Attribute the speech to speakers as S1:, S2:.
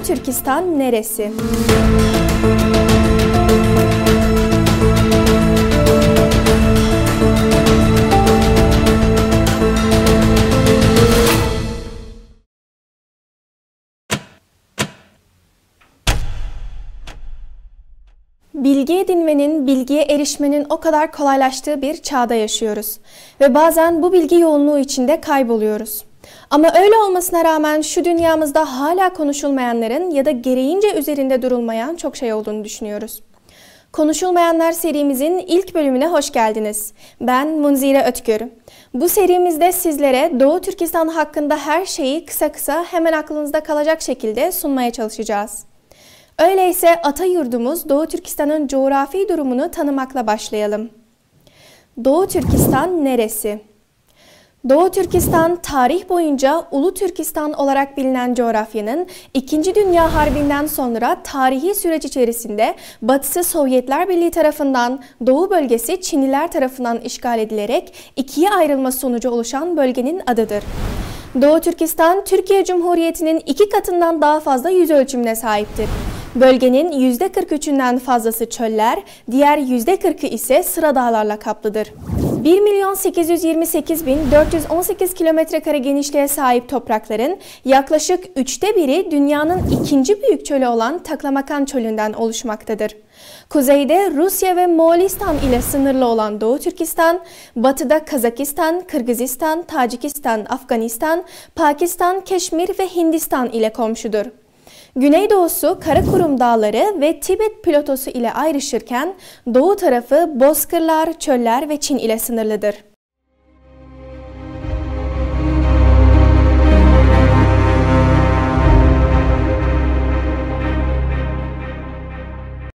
S1: Doğu Türkistan neresi? Bilgi edinmenin, bilgiye erişmenin o kadar kolaylaştığı bir çağda yaşıyoruz. Ve bazen bu bilgi yoğunluğu içinde kayboluyoruz. Ama öyle olmasına rağmen şu dünyamızda hala konuşulmayanların ya da gereğince üzerinde durulmayan çok şey olduğunu düşünüyoruz. Konuşulmayanlar serimizin ilk bölümüne hoş geldiniz. Ben Munzire Ötgür. Bu serimizde sizlere Doğu Türkistan hakkında her şeyi kısa kısa hemen aklınızda kalacak şekilde sunmaya çalışacağız. Öyleyse ata yurdumuz Doğu Türkistan'ın coğrafi durumunu tanımakla başlayalım. Doğu Türkistan neresi? Doğu Türkistan, tarih boyunca Ulu Türkistan olarak bilinen coğrafyanın 2. Dünya Harbi'nden sonra tarihi süreç içerisinde batısı Sovyetler Birliği tarafından, doğu bölgesi Çinliler tarafından işgal edilerek ikiye ayrılma sonucu oluşan bölgenin adıdır. Doğu Türkistan, Türkiye Cumhuriyeti'nin 2 katından daha fazla yüz ölçümüne sahiptir. Bölgenin %43'ünden fazlası çöller, diğer %40'ı ise sıra dağlarla kaplıdır. 1.828.418 km² genişliğe sahip toprakların yaklaşık 1/3'ü dünyanın ikinci büyük çölü olan Taklamakan Çölü'nden oluşmaktadır. Kuzeyde Rusya ve Moğolistan ile sınırlı olan Doğu Türkistan, batıda Kazakistan, Kırgızistan, Tacikistan, Afganistan, Pakistan, Keşmir ve Hindistan ile komşudur. Güneydoğusu Karakorum Dağları ve Tibet platosu ile ayrışırken doğu tarafı bozkırlar, çöller ve Çin ile sınırlıdır.